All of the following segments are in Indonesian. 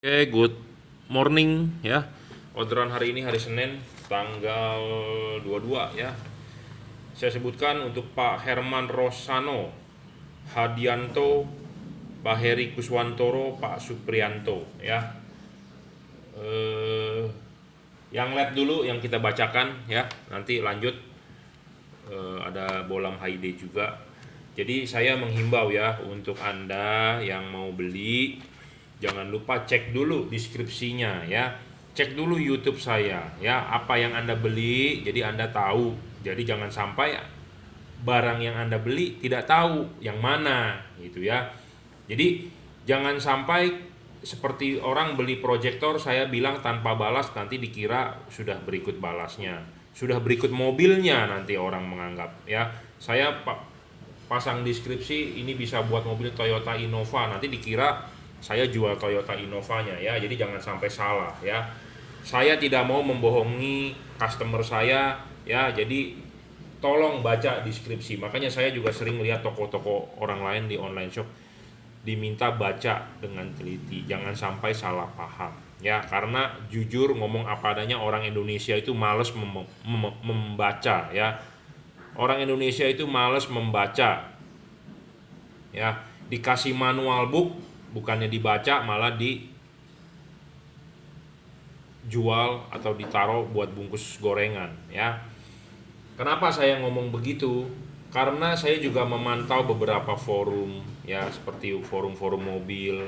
Oke, good morning ya. Orderan hari ini hari Senin tanggal 22 ya. Saya sebutkan untuk Pak Herman Rosano, Hadianto, Pak Heri Kuswantoro, Pak Suprianto ya. Yang lab dulu yang kita bacakan ya. Nanti lanjut ada Bolam Haide juga. Jadi saya menghimbau ya untuk Anda yang mau beli, jangan lupa cek dulu deskripsinya ya. Cek dulu YouTube saya ya, apa yang Anda beli, jadi Anda tahu. Jadi jangan sampai barang yang Anda beli tidak tahu yang mana gitu ya. Jadi jangan sampai seperti orang beli proyektor, saya bilang tanpa balas, nanti dikira sudah berikut balasnya. Sudah berikut mobilnya, nanti orang menganggap ya. Saya pasang deskripsi ini bisa buat mobil Toyota Innova, nanti dikira saya jual Toyota Innovanya ya. Jadi jangan sampai salah ya. Saya tidak mau membohongi customer saya ya. Jadi tolong baca deskripsi. Makanya saya juga sering lihat toko-toko orang lain di online shop diminta baca dengan teliti. Jangan sampai salah paham ya. Karena jujur ngomong apa adanya, orang Indonesia itu males membaca ya. Orang Indonesia itu males membaca ya. Dikasih manual book, bukannya dibaca malah dijual atau ditaruh buat bungkus gorengan ya. Kenapa saya ngomong begitu? Karena saya juga memantau beberapa forum ya, seperti forum-forum mobil.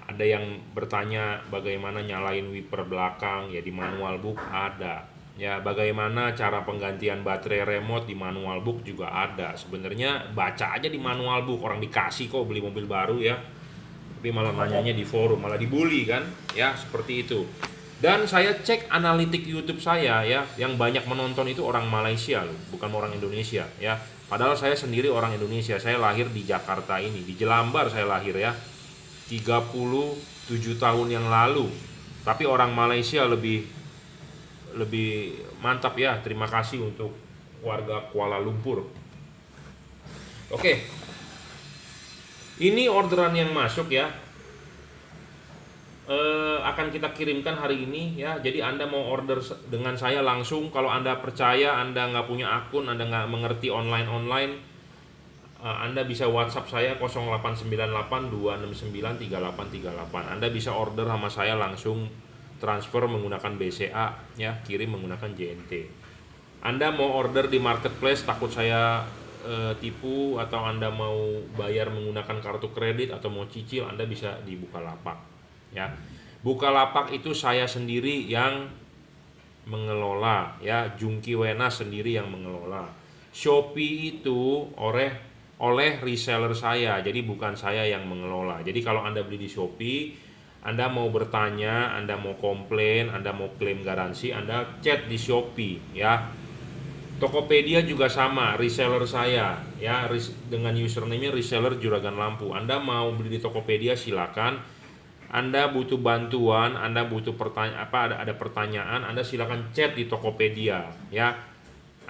Ada yang bertanya bagaimana nyalain wiper belakang, ya di manual book ada. Ya, bagaimana cara penggantian baterai remote di manual book juga ada. Sebenarnya baca aja di manual book, orang dikasih kok beli mobil baru ya. Tapi malah nanyanya di forum, malah dibully kan? Ya, seperti itu. Dan saya cek analitik YouTube saya ya, yang banyak menonton itu orang Malaysia loh, bukan orang Indonesia ya. Padahal saya sendiri orang Indonesia. Saya lahir di Jakarta ini, di Jelambar saya lahir ya. 37 tahun yang lalu. Tapi orang Malaysia lebih mantap ya. Terima kasih untuk warga Kuala Lumpur. Oke, ini orderan yang masuk ya. Akan kita kirimkan hari ini ya. Jadi Anda mau order dengan saya langsung. Kalau Anda percaya, Anda nggak punya akun, Anda nggak mengerti online, Anda bisa WhatsApp saya 0898 269 3838. Anda bisa order sama saya langsung, transfer menggunakan BCA ya, kirim menggunakan JNT. Anda mau order di marketplace, takut saya tipu, atau Anda mau bayar menggunakan kartu kredit atau mau cicil, Anda bisa di Bukalapak ya. Bukalapak itu saya sendiri yang mengelola ya, Jungki Wena sendiri yang mengelola. Shopee itu oleh reseller saya, jadi bukan saya yang mengelola. Jadi kalau Anda beli di Shopee, Anda mau bertanya, Anda mau komplain, Anda mau klaim garansi, Anda chat di Shopee ya. Tokopedia juga sama, reseller saya ya, dengan username reseller Juragan Lampu. Anda mau beli di Tokopedia silakan. Anda butuh bantuan, Anda butuh ada pertanyaan, Anda silakan chat di Tokopedia ya.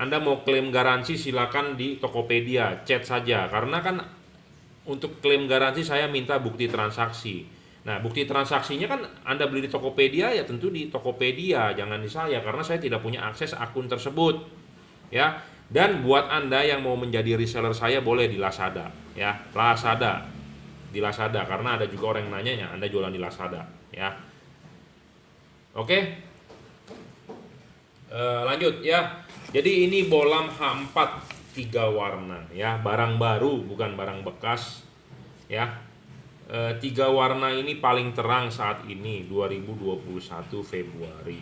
Anda mau klaim garansi silakan di Tokopedia, chat saja. Karena kan untuk klaim garansi saya minta bukti transaksi. Nah, bukti transaksinya kan Anda beli di Tokopedia ya tentu di Tokopedia, jangan di saya, karena saya tidak punya akses akun tersebut ya. Dan buat Anda yang mau menjadi reseller saya, boleh di Lazada ya. Di Lazada, karena ada juga orang yang nanya Anda jualan di Lazada ya. Oke, lanjut ya. Jadi ini bolam H4 3 warna ya, barang baru bukan barang bekas ya. 3 warna ini paling terang saat ini 2021 Februari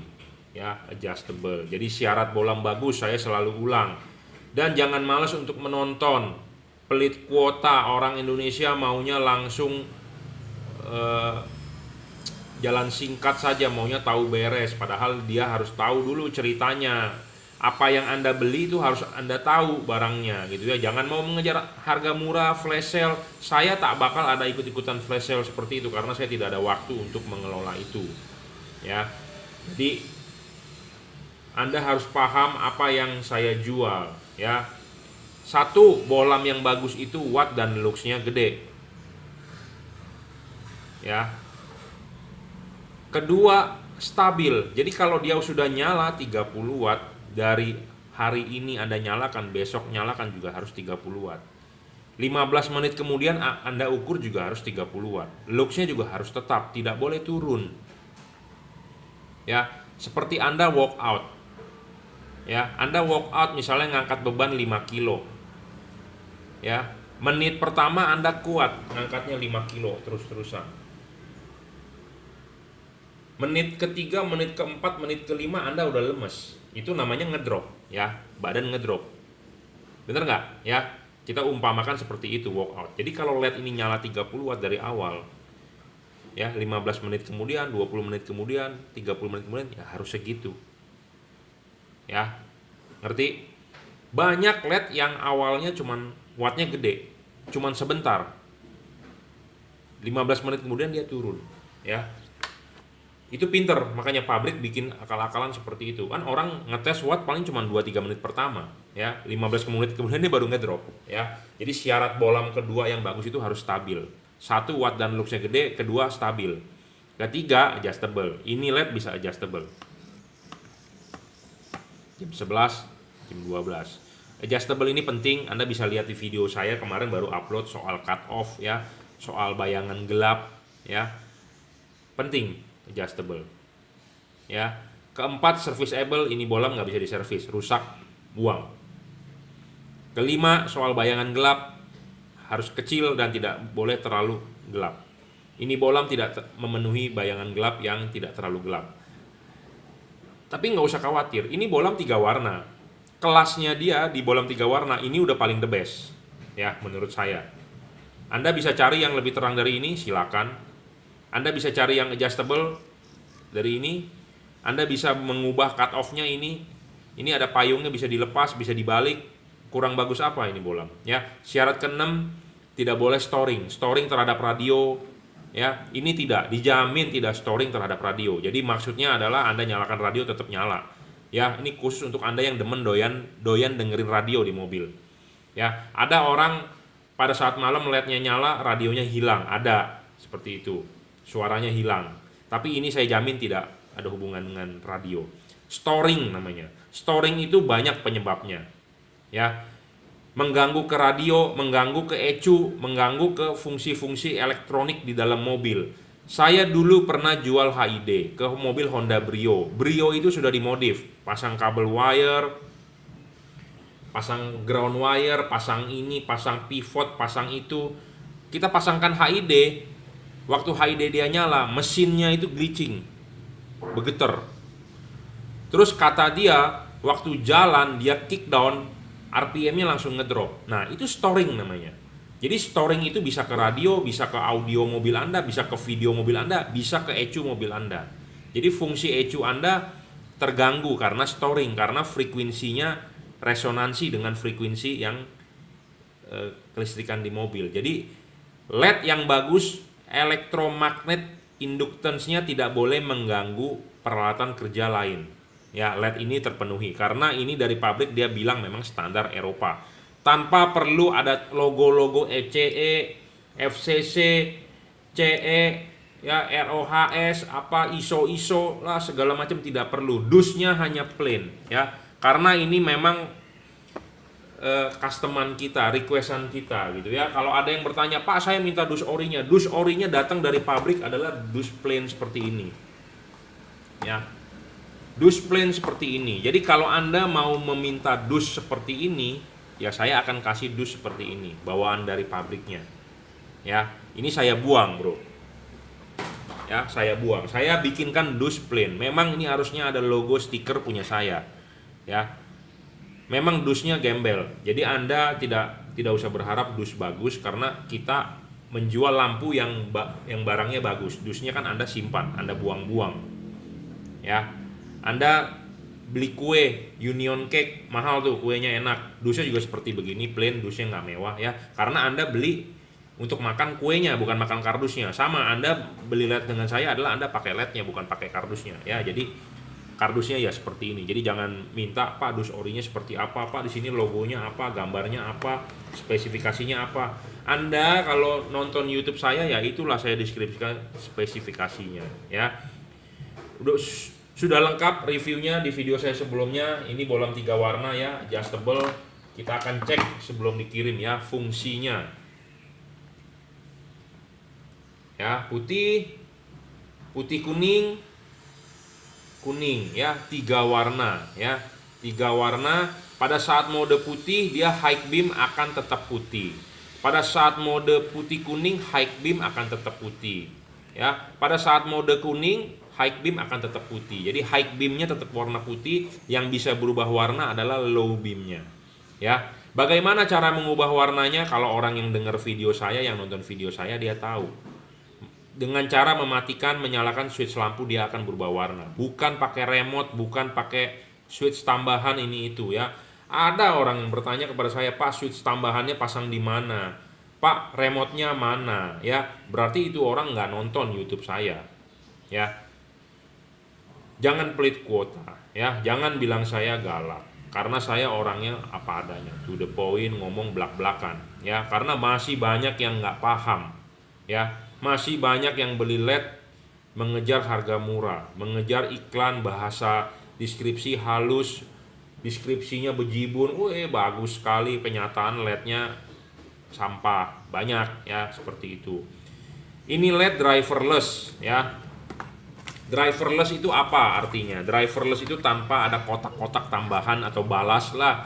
ya, adjustable. Jadi syarat bolam bagus saya selalu ulang. Dan jangan malas untuk menonton. Pelit kuota, orang Indonesia maunya langsung jalan singkat saja, maunya tahu beres. Padahal dia harus tahu dulu ceritanya. Apa yang Anda beli itu harus Anda tahu barangnya gitu ya. Jangan mau mengejar harga murah, flash sale. Saya tak bakal ada ikut-ikutan flash sale seperti itu, karena saya tidak ada waktu untuk mengelola itu ya. Jadi Anda harus paham apa yang saya jual ya. Satu, bolam yang bagus itu watt dan luxnya gede ya. Kedua, stabil. Jadi kalau dia sudah nyala 30 watt, dari hari ini Anda nyalakan, besok nyalakan juga harus 30 watt. 15 menit kemudian Anda ukur juga harus 30 watt. Luxnya juga harus tetap, tidak boleh turun. Ya, seperti Anda walk out. Ya, Anda walk out misalnya ngangkat beban 5 kilo. Ya, menit pertama Anda kuat ngangkatnya 5 kilo terus-terusan. Menit ketiga, menit keempat, menit kelima Anda udah lemes. Itu namanya ngedrop, ya, badan ngedrop. Bener nggak? Ya, kita umpamakan seperti itu walk out. Jadi kalau LED ini nyala 30 watt dari awal, ya, 15 menit kemudian, 20 menit kemudian, 30 menit kemudian, ya harus segitu. Ya, ngerti? Banyak LED yang awalnya cuman wattnya gede, cuman sebentar. 15 menit kemudian dia turun, ya. Itu pinter, makanya pabrik bikin akal-akalan seperti itu. Kan orang ngetes watt paling cuma 2-3 menit pertama, ya. 15 menit kemudian dia baru ngedrop, ya. Jadi syarat bolam kedua yang bagus itu harus stabil. 1 watt dan luxnya gede, kedua stabil. Ketiga adjustable. Ini LED bisa adjustable. Jam 11, jam 12. Adjustable ini penting, Anda bisa lihat di video saya kemarin baru upload soal cut off, ya, soal bayangan gelap, ya. Penting adjustable. Ya. Keempat, serviceable, ini bolam nggak bisa diservis, rusak, buang. Kelima, soal bayangan gelap harus kecil dan tidak boleh terlalu gelap. Ini bolam tidak memenuhi bayangan gelap yang tidak terlalu gelap. Tapi nggak usah khawatir, ini bolam 3 warna. Kelasnya dia di bolam 3 warna ini udah paling the best, ya, menurut saya. Anda bisa cari yang lebih terang dari ini, silakan. Anda bisa cari yang adjustable dari ini. Anda bisa mengubah cut off-nya ini. Ini ada payungnya, bisa dilepas, bisa dibalik. Kurang bagus apa ini bolam? Ya, syarat ke-6, tidak boleh storing. Storing terhadap radio, ya, ini tidak dijamin tidak storing terhadap radio. Jadi maksudnya adalah Anda nyalakan radio tetap nyala. Ya, ini khusus untuk Anda yang demen doyan dengerin radio di mobil. Ya, ada orang pada saat malam LED-nya nyala, radionya hilang, ada seperti itu. Suaranya hilang. Tapi ini saya jamin tidak ada hubungan dengan radio. Storing namanya. Storing itu banyak penyebabnya. Ya. Mengganggu ke radio, mengganggu ke ECU, mengganggu ke fungsi-fungsi elektronik di dalam mobil. Saya dulu pernah jual HID ke mobil Honda Brio. Brio itu sudah dimodif, pasang kabel wire, pasang ground wire, pasang ini, pasang pivot, pasang itu. Kita pasangkan HID, waktu HID dia nyala, mesinnya itu glitching, bergetar. Terus kata dia, waktu jalan dia kick down, RPM-nya langsung ngedrop. Nah, itu storing namanya. Jadi storing itu bisa ke radio, bisa ke audio mobil Anda, bisa ke video mobil Anda, bisa ke ECU mobil Anda. Jadi fungsi ECU Anda terganggu karena storing, karena frekuensinya resonansi dengan frekuensi yang kelistrikan di mobil. Jadi LED yang bagus, elektromagnet inductance-nya tidak boleh mengganggu peralatan kerja lain. Ya, LED ini terpenuhi karena ini dari pabrik dia bilang memang standar Eropa. Tanpa perlu ada logo-logo ECE, FCC, CE, ya, ROHS, apa ISO lah segala macam tidak perlu. Dus-nya hanya plain, ya. Karena ini memang customer kita, requestan kita gitu ya. Kalau ada yang bertanya, "Pak, saya minta dus orinya." Dus orinya datang dari pabrik adalah dus plain seperti ini. Ya. Dus plain seperti ini. Jadi kalau Anda mau meminta dus seperti ini, ya saya akan kasih dus seperti ini, bawaan dari pabriknya. Ya, ini saya buang, bro. Ya, saya buang. Saya bikinkan dus plain. Memang ini harusnya ada logo stiker punya saya. Ya. Memang dusnya gembel. Jadi Anda tidak usah berharap dus bagus karena kita menjual lampu yang barangnya bagus. Dusnya kan Anda simpan, Anda buang-buang. Ya. Anda beli kue Union Cake, mahal tuh kuenya, enak. Dusnya juga seperti begini, plain, dusnya nggak mewah ya. Karena Anda beli untuk makan kuenya, bukan makan kardusnya. Sama, Anda beli LED dengan saya adalah Anda pakai LED-nya, bukan pakai kardusnya ya. Jadi kardusnya ya seperti ini. Jadi jangan minta, "Pak, dus orinya seperti apa, Pak, di sini logonya apa, gambarnya apa, spesifikasinya apa." Anda kalau nonton YouTube saya ya itulah saya deskripsikan spesifikasinya ya. Sudah lengkap reviewnya di video saya sebelumnya. Ini bolam 3 warna ya, adjustable. Kita akan cek sebelum dikirim ya fungsinya. Ya, putih, kuning, ya, 3 warna ya. 3 warna. Pada saat mode putih dia high beam akan tetap putih. Pada saat mode putih kuning high beam akan tetap putih. Ya, pada saat mode kuning high beam akan tetap putih. Jadi high beamnya tetap warna putih, yang bisa berubah warna adalah low beamnya. Ya, bagaimana cara mengubah warnanya? Kalau orang yang dengar video saya, yang nonton video saya, dia tahu. Dengan cara mematikan, menyalakan switch lampu dia akan berubah warna. Bukan pakai remote, bukan pakai switch tambahan ini itu ya. Ada orang yang bertanya kepada saya, Pak, switch tambahannya pasang di mana? Pak, remote-nya mana? Ya, berarti itu orang nggak nonton YouTube saya. Ya, jangan pelit kuota. Ya, jangan bilang saya galak. Karena saya orangnya apa adanya, to the point, ngomong belak-belakan. Ya, karena masih banyak yang nggak paham. Ya, masih banyak yang beli LED mengejar harga murah, mengejar iklan bahasa deskripsi halus, deskripsinya bejibun, bagus sekali, kenyataan LED-nya sampah, banyak ya seperti itu. Ini LED driverless ya. Driverless itu apa artinya? Driverless itu tanpa ada kotak-kotak tambahan atau balas lah.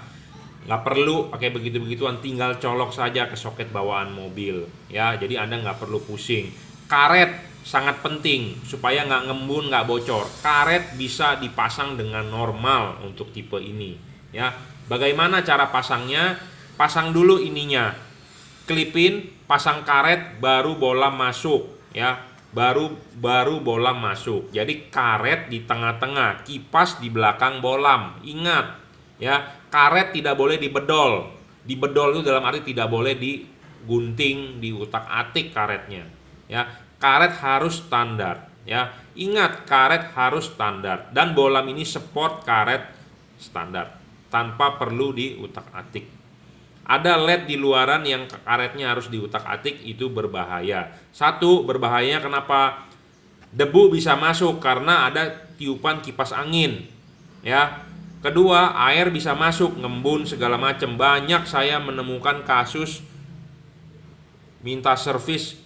Nggak perlu pakai begitu-begituan, tinggal colok saja ke soket bawaan mobil ya. Jadi Anda nggak perlu pusing. Karet sangat penting supaya nggak ngembun, nggak bocor. Karet bisa dipasang dengan normal untuk tipe ini ya. Bagaimana cara pasangnya? Pasang dulu ininya, klipin, pasang karet, baru bolam masuk ya. Baru bolam masuk. Jadi karet di tengah-tengah, kipas di belakang bolam. Ingat ya, karet tidak boleh dibedol. Dibedol itu dalam arti tidak boleh digunting, diutak-atik karetnya ya. Karet harus standar ya. Ingat, karet harus standar, dan bolam ini support karet standar tanpa perlu diutak-atik. Ada LED di luaran yang karetnya harus diutak-atik, itu berbahaya. Satu, berbahayanya kenapa? Debu bisa masuk karena ada tiupan kipas angin ya. Kedua, air bisa masuk, ngembun segala macam. Banyak saya menemukan kasus minta servis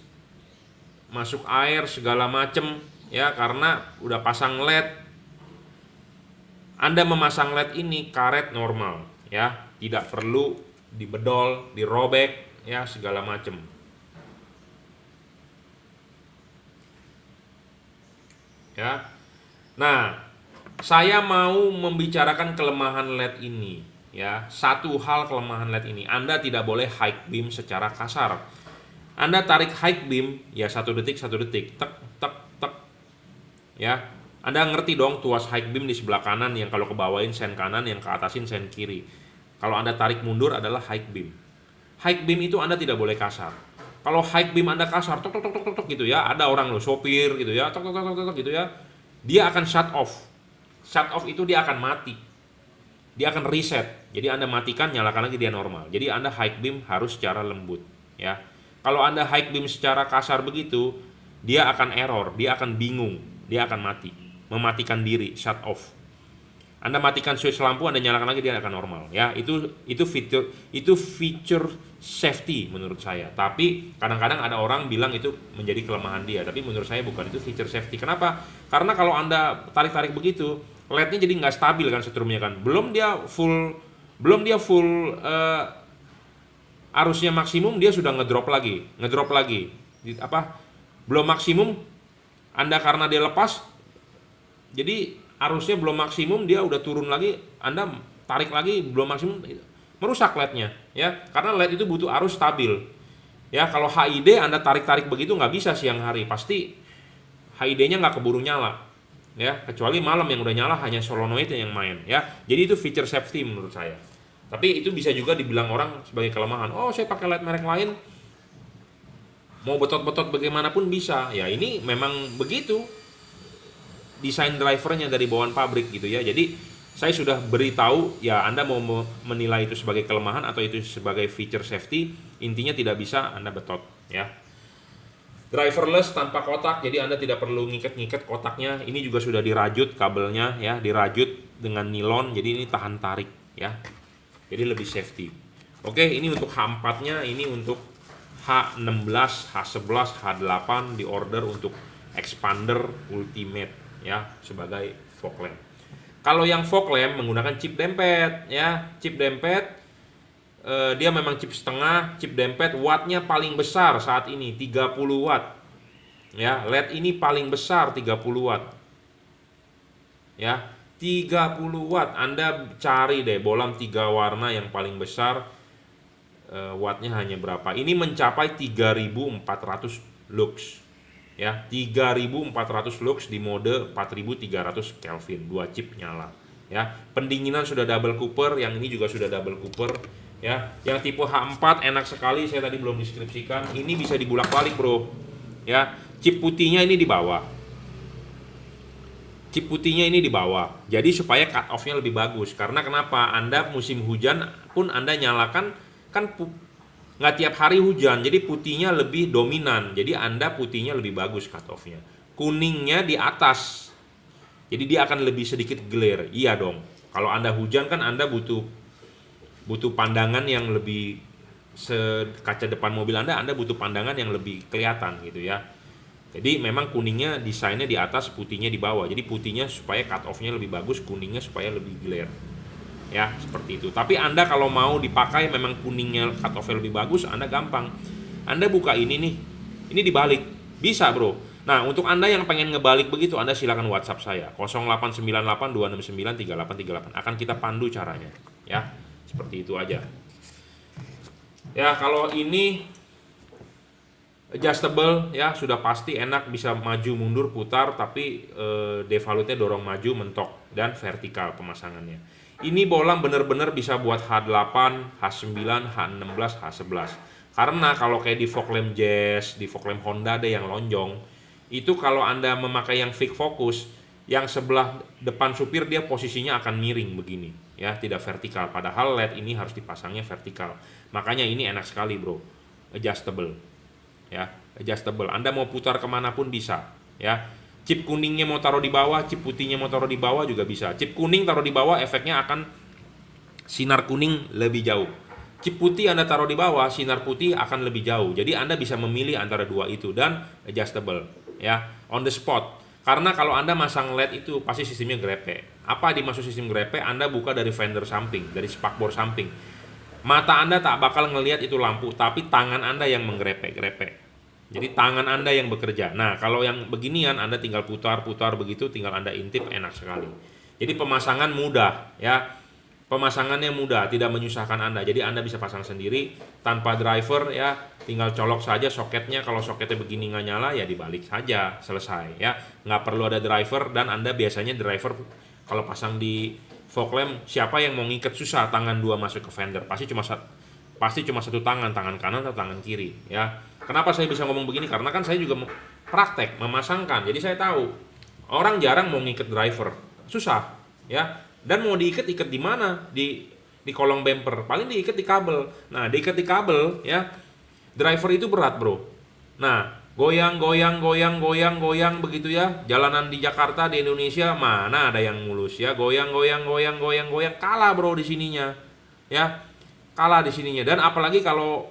masuk air segala macam ya, karena udah pasang LED. Anda memasang LED ini karet normal ya, tidak perlu dibedol, dirobek ya segala macam. Ya. Nah, saya mau membicarakan kelemahan LED ini ya. Satu hal kelemahan LED ini, Anda tidak boleh high beam secara kasar. Anda tarik high beam ya 1 detik, tek tek tek. Ya. Anda ngerti dong tuas high beam di sebelah kanan, yang kalau ke bawain sen kanan, yang ke atasin sen kiri. Kalau Anda tarik mundur adalah high beam. High beam itu Anda tidak boleh kasar. Kalau high beam Anda kasar, tok tok tok tok tok gitu ya, ada orang loh sopir gitu ya, tok tok tok tok gitu ya, dia akan shut off. Shut off itu dia akan mati. Dia akan reset. Jadi Anda matikan, nyalakan lagi, dia normal. Jadi Anda high beam harus secara lembut ya. Kalau Anda high beam secara kasar begitu, dia akan error, dia akan bingung, dia akan mati, mematikan diri, shut off. Anda matikan switch lampu, Anda nyalakan lagi, dia akan normal ya. Itu feature safety menurut saya. Tapi kadang-kadang ada orang bilang itu menjadi kelemahan dia, tapi menurut saya bukan, itu feature safety. Kenapa? Karena kalau Anda tarik-tarik begitu, LED-nya jadi nggak stabil kan setrumnya kan. Belum dia full arusnya maksimum, dia sudah ngedrop lagi. Belum maksimum, Anda karena dia lepas, jadi arusnya belum maksimum, dia udah turun lagi, Anda tarik lagi belum maksimum, merusak LED-nya ya. Karena LED itu butuh arus stabil ya. Kalau HID Anda tarik-tarik begitu nggak bisa siang hari, pasti HID-nya nggak keburu nyala ya, kecuali malam yang udah nyala hanya solenoid yang main ya. Jadi itu feature safety menurut saya. Tapi itu bisa juga dibilang orang sebagai kelemahan. Oh, saya pakai LED merek lain, mau betot-betot bagaimanapun bisa ya. Ini memang begitu desain drivernya dari bawaan pabrik gitu ya. Jadi saya sudah beritahu ya, Anda mau menilai itu sebagai kelemahan atau itu sebagai feature safety, intinya tidak bisa Anda betot ya. Driverless tanpa kotak, jadi Anda tidak perlu ngikat-ngikat kotaknya. Ini juga sudah dirajut kabelnya ya, dirajut dengan nilon, jadi ini tahan tarik ya. Jadi lebih safety. Oke, ini untuk H4-nya, ini untuk H16, H11, H8 di order untuk expander ultimate ya sebagai fog lamp. Kalau yang fog lamp menggunakan chip dempet ya, chip dempet dia memang chip setengah, chip dempet, wattnya paling besar saat ini 30 watt ya. LED ini paling besar 30 watt ya, 30 watt. Anda cari deh bolam 3 warna yang paling besar, wattnya hanya berapa. Ini mencapai 3400 lux ya, 3400 lux di mode 4300 Kelvin, 2 chip nyala ya. Pendinginan sudah double cooper, yang ini juga sudah double cooper ya. Yang tipe H4 enak sekali, saya tadi belum deskripsikan. Ini bisa dibulak-balik bro ya. Chip putihnya ini di bawah, chip putihnya ini di bawah, jadi supaya cut off-nya lebih bagus. Karena kenapa? Anda musim hujan pun Anda nyalakan, kan nggak tiap hari hujan, jadi putihnya lebih dominan, jadi Anda putihnya lebih bagus cut off-nya. Kuningnya di atas, jadi dia akan lebih sedikit glare. Iya dong, kalau Anda hujan kan Anda butuh pandangan yang lebih, kaca depan mobil Anda butuh pandangan yang lebih kelihatan gitu ya. Jadi memang kuningnya desainnya di atas, putihnya di bawah. Jadi putihnya supaya cut off-nya lebih bagus, kuningnya supaya lebih glare. Ya, seperti itu. Tapi Anda kalau mau dipakai memang kuningnya cut off-nya lebih bagus, Anda gampang. Anda buka ini nih. Ini dibalik. Bisa, Bro. Nah, untuk Anda yang pengen ngebalik begitu, Anda silakan WhatsApp saya 0898 269 3838. Akan kita pandu caranya, ya. Seperti itu aja. Ya, kalau ini adjustable ya, sudah pasti enak, bisa maju mundur putar, tapi devalute dorong maju mentok dan vertikal pemasangannya. Ini bolam bener-bener bisa buat H8, H9, H16, H11. Karena kalau kayak di fog lamp Jazz, di fog lamp Honda deh yang lonjong, itu kalau Anda memakai yang fix focus, yang sebelah depan supir dia posisinya akan miring begini ya, tidak vertikal. Padahal LED ini harus dipasangnya vertikal. Makanya ini enak sekali bro, adjustable ya, adjustable. Anda mau putar kemanapun bisa ya. Chip kuningnya mau taruh di bawah, chip putihnya mau taruh di bawah juga bisa. Chip kuning taruh di bawah, efeknya akan sinar kuning lebih jauh. Chip putih Anda taruh di bawah, sinar putih akan lebih jauh. Jadi Anda bisa memilih antara dua itu, dan adjustable ya, on the spot. Karena kalau Anda masang LED itu pasti sistemnya grepe. Apa dimaksud sistem grepe? Anda buka dari fender samping, dari spakbor samping. Mata Anda tak bakal ngelihat itu lampu, tapi tangan Anda yang menggrepe-grepe. Jadi tangan Anda yang bekerja. Nah, kalau yang beginian Anda tinggal putar-putar begitu, tinggal Anda intip, enak sekali. Jadi pemasangan mudah ya. Pemasangannya mudah, tidak menyusahkan Anda. Jadi Anda bisa pasang sendiri tanpa driver ya. Tinggal colok saja soketnya. Kalau soketnya begini nggak nyala ya dibalik saja, selesai ya. Nggak perlu ada driver. Dan Anda biasanya driver kalau pasang di fog lamp, siapa yang mau ngikat, susah tangan dua masuk ke fender. Pasti cuma satu tangan kanan atau tangan kiri ya. Kenapa saya bisa ngomong begini? Karena kan saya juga praktek memasangkan. Jadi saya tahu orang jarang mau ngikat driver, susah ya. Dan mau diikat di mana? Di kolong bumper. Paling diikat di kabel. Nah, diikat di kabel ya. Driver itu berat, Bro. Nah, goyang begitu ya. Jalanan di Jakarta, di Indonesia mana ada yang mulus ya. Goyang, kalah, Bro, di sininya. Ya. Kalah di sininya. Dan apalagi kalau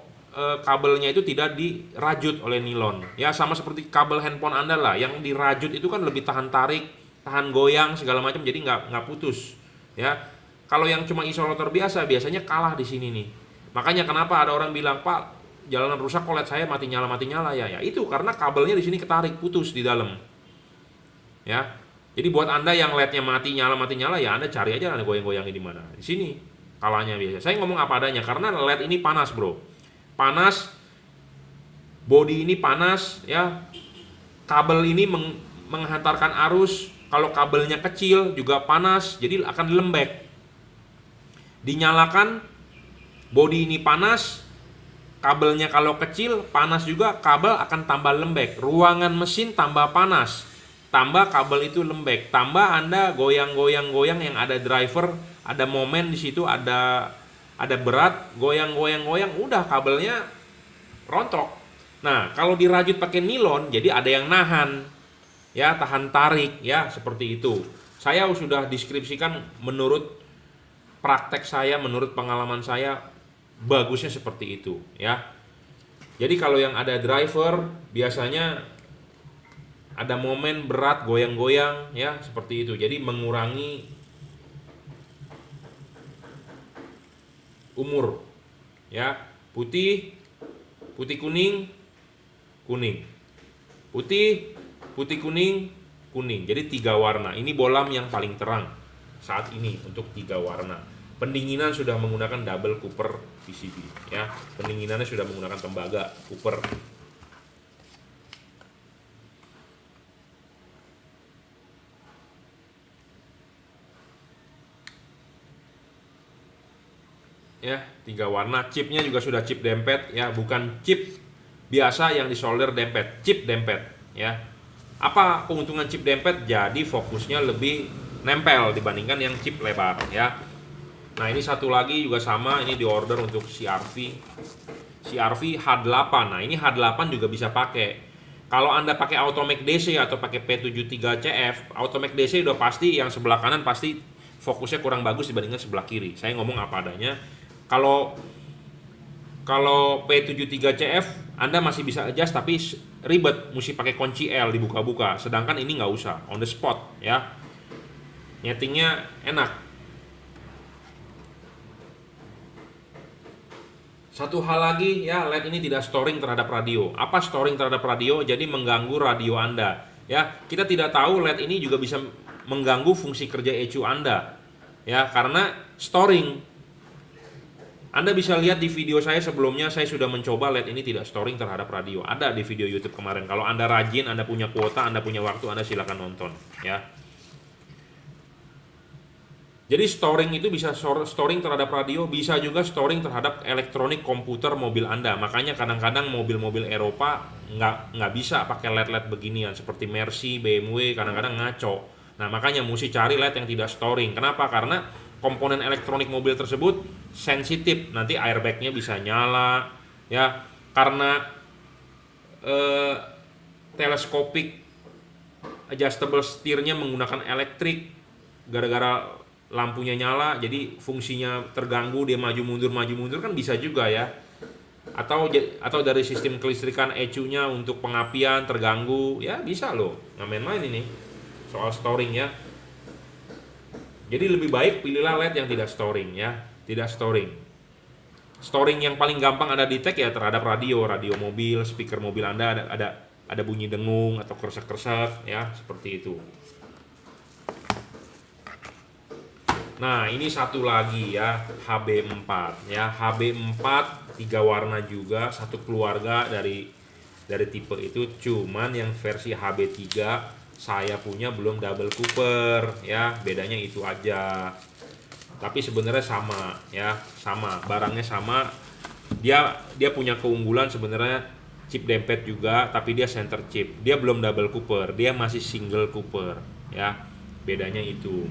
kabelnya itu tidak dirajut oleh nilon. Ya, sama seperti kabel handphone Anda lah. Yang dirajut itu kan lebih tahan tarik, tahan goyang segala macam, jadi nggak putus. Ya, kalau yang cuma isolator biasanya kalah di sini nih. Makanya kenapa ada orang bilang, Pak, jalanan rusak kok LED saya mati nyala ya. Ya itu karena kabelnya di sini ketarik, putus di dalam. Ya, jadi buat Anda yang LED-nya mati nyala ya Anda cari aja Anda goyang-goyangnya di mana. Di sini kalahnya biasa. Saya ngomong apa adanya karena LED ini panas bro, panas, body ini panas ya, kabel ini menghantarkan arus. Kalau kabelnya kecil juga panas, jadi akan lembek. Dinyalakan, bodi ini panas, kabelnya kalau kecil panas juga, kabel akan tambah lembek. Ruangan mesin tambah panas, tambah kabel itu lembek. Tambah Anda goyang yang ada driver, ada momen di situ, ada berat, goyang, udah kabelnya rontok. Nah, kalau dirajut pakai nilon, jadi ada yang nahan, ya, tahan tarik, ya, seperti itu. Saya sudah deskripsikan menurut praktek saya, menurut pengalaman saya, bagusnya seperti itu, ya. Jadi kalau yang ada driver, biasanya ada momen berat, goyang-goyang, ya, seperti itu. Jadi mengurangi umur, ya. Putih, putih kuning, kuning, putih, putih kuning, kuning. Jadi 3 warna. Ini bolam yang paling terang saat ini untuk 3 warna. Pendinginan sudah menggunakan double Cooper PCB, ya. Pendinginannya sudah menggunakan tembaga Cooper. Ya, 3 warna. Chipnya juga sudah chip dempet, ya, bukan chip biasa yang disolder dempet, chip dempet, ya. Apa keuntungan chip dempet? Jadi fokusnya lebih nempel dibandingkan yang chip lebar, ya. Nah, ini satu lagi juga sama, ini diorder untuk CRV H8. Nah, ini H8 juga bisa pakai. Kalau Anda pakai Automac DC atau pakai P73CF, Automac DC udah pasti yang sebelah kanan pasti fokusnya kurang bagus dibandingkan sebelah kiri. Saya ngomong apa adanya. Kalau P73CF Anda masih bisa adjust, tapi ribet, mesti pakai kunci L dibuka-buka. Sedangkan ini nggak usah, on the spot, ya. Nyetingnya enak. Satu hal lagi, ya, LED ini tidak storing terhadap radio. Apa storing terhadap radio? Jadi mengganggu radio Anda, ya. Kita tidak tahu LED ini juga bisa mengganggu fungsi kerja ECU Anda, ya, karena storing. Anda bisa lihat di video saya sebelumnya, saya sudah mencoba LED ini tidak storing terhadap radio. Ada di video YouTube kemarin. Kalau Anda rajin, Anda punya kuota, Anda punya waktu, Anda silakan nonton, ya. Jadi storing itu bisa storing terhadap radio, bisa juga storing terhadap elektronik komputer mobil Anda. Makanya kadang-kadang mobil-mobil Eropa nggak bisa pakai LED-LED beginian, seperti Mercy, BMW, kadang-kadang ngaco. Nah, makanya mesti cari LED yang tidak storing. Kenapa? Karena komponen elektronik mobil tersebut sensitif, nanti airbagnya bisa nyala, ya, karena teleskopik adjustable setirnya menggunakan elektrik, gara-gara lampunya nyala jadi fungsinya terganggu, dia maju mundur kan bisa juga, ya. Atau dari sistem kelistrikan ECU-nya untuk pengapian terganggu, ya, bisa loh, nggak main-main ini soal storing, ya. Jadi lebih baik pilihlah LED yang tidak storing, ya, tidak storing. Storing yang paling gampang Anda detect ya terhadap radio mobil, speaker mobil Anda ada bunyi dengung atau kresek-kresek, ya, seperti itu. Nah, ini satu lagi, ya, HB4, ya. HB4 3 warna juga, satu keluarga dari tipe itu, cuman yang versi HB3 saya punya belum double Cooper, ya, bedanya itu aja. Tapi sebenarnya sama, ya, sama, barangnya sama. Dia punya keunggulan sebenarnya, chip dempet juga, tapi dia center chip. Dia belum double Cooper, dia masih single Cooper, ya. Bedanya itu.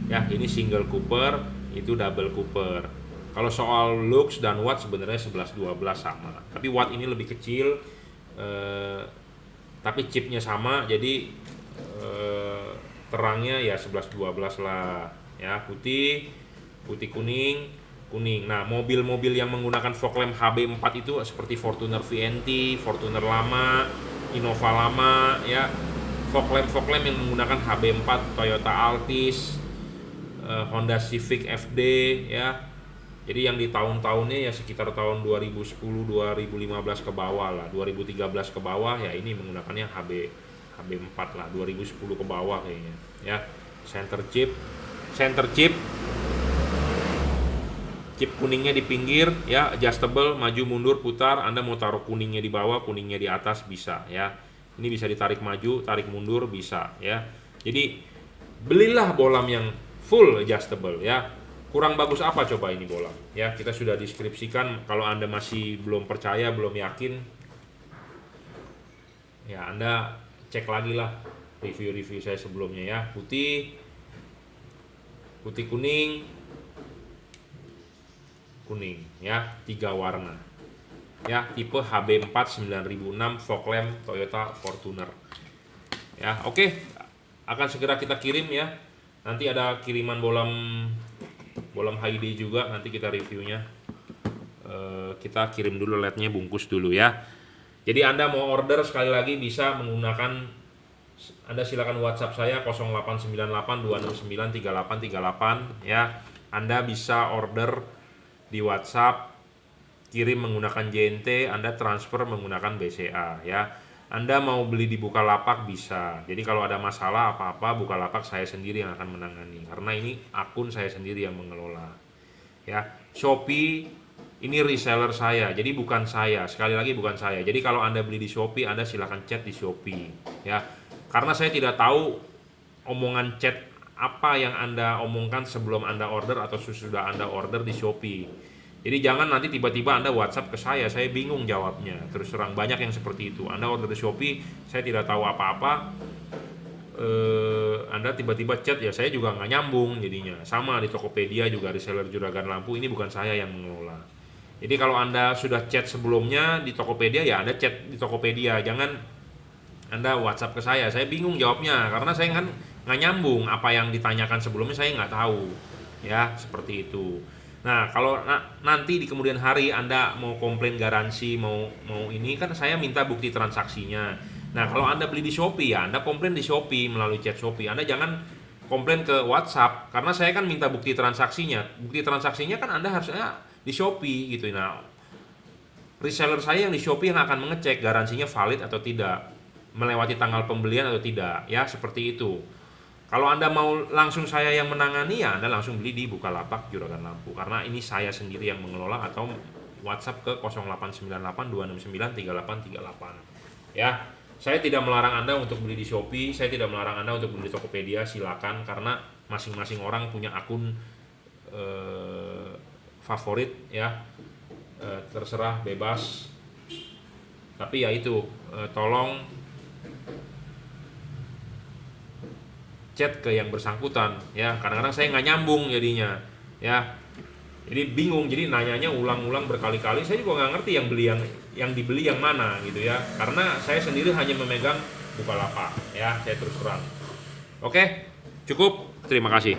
Ya, ini single Cooper, itu double Cooper. Kalau soal lux dan watt sebenarnya 11-12 sama. Tapi watt ini lebih kecil, tapi chipnya sama, jadi terangnya ya 11-12 lah, ya. Putih kuning, kuning. Nah, mobil-mobil yang menggunakan fog lamp HB4 itu seperti Fortuner VNT, Fortuner lama, Innova lama, ya. Fog lamp yang menggunakan HB4, Toyota Altis, Honda Civic FD, ya. Jadi yang di tahun-tahunnya ya sekitar tahun 2010, 2015 ke bawah lah, 2013 ke bawah, ya, ini menggunakannya HB4 lah, 2010 ke bawah kayaknya, ya. Center chip, chip kuningnya di pinggir, ya, adjustable, maju mundur putar. Anda mau taruh kuningnya di bawah, kuningnya di atas bisa, ya. Ini bisa ditarik maju, tarik mundur bisa, ya. Jadi belilah bolam yang full adjustable, ya. Kurang bagus apa coba ini bolam, ya. Kita sudah deskripsikan. Kalau Anda masih belum percaya, belum yakin, ya, Anda cek lagi lah review-review saya sebelumnya, ya. Putih kuning, ya, 3 warna. ya, tipe HB4 9006 fog lamp Toyota Fortuner. Ya, oke. Akan segera kita kirim ya. Nanti ada kiriman bolam HD juga, nanti kita reviewnya. Kita kirim dulu LED-nya, bungkus dulu ya. Jadi Anda mau order sekali lagi bisa menggunakan, Anda silakan WhatsApp saya 0898 269 3838 ya. Anda bisa order di WhatsApp, kirim menggunakan JNT, Anda transfer menggunakan BCA ya. Anda mau beli di Bukalapak bisa. Jadi kalau ada masalah apa-apa, Bukalapak saya sendiri yang akan menangani karena ini akun saya sendiri yang mengelola. Ya, Shopee ini reseller saya, jadi bukan saya. Sekali lagi bukan saya. Jadi kalau Anda beli di Shopee, Anda silahkan chat di Shopee ya. Karena saya tidak tahu omongan chat apa yang Anda omongkan sebelum Anda order atau sesudah Anda order di Shopee. Jadi jangan nanti tiba-tiba Anda WhatsApp ke saya bingung jawabnya. Terus terang banyak yang seperti itu. Anda order di Shopee, saya tidak tahu apa-apa. Anda tiba-tiba chat ya, saya juga nggak nyambung jadinya. Sama di Tokopedia juga, reseller juragan lampu ini bukan saya yang mengelola. Jadi kalau Anda sudah chat sebelumnya di Tokopedia ya Anda chat di Tokopedia. Jangan Anda WhatsApp ke saya bingung jawabnya karena saya kan nggak nyambung, apa yang ditanyakan sebelumnya saya nggak tahu ya, seperti itu. Nah kalau nanti di kemudian hari Anda mau komplain garansi, mau ini kan saya minta bukti transaksinya. Nah kalau Anda beli di Shopee ya Anda komplain di Shopee melalui chat Shopee. Anda jangan komplain ke WhatsApp karena saya kan minta bukti transaksinya. Bukti transaksinya kan Anda harusnya di Shopee gitu. Nah reseller saya yang di Shopee yang akan mengecek garansinya valid atau tidak, melewati tanggal pembelian atau tidak ya, seperti itu. Kalau Anda mau langsung saya yang menangani ya Anda langsung beli di Bukalapak Juragan Lampu karena ini saya sendiri yang mengelola, atau WhatsApp ke 0898 269 3838 ya. Saya tidak melarang Anda untuk beli di Shopee, saya tidak melarang Anda untuk beli di Tokopedia, silakan karena masing-masing orang punya akun favorit ya. Terserah, bebas. Tapi ya itu, tolong chat ke yang bersangkutan ya. Kadang-kadang saya nggak nyambung jadinya ya, jadi bingung, jadi nanyanya ulang-ulang berkali-kali. Saya juga nggak ngerti yang dibeli yang mana gitu ya, karena saya sendiri hanya memegang Bukalapak ya, saya terus terang. Oke, cukup, terima kasih.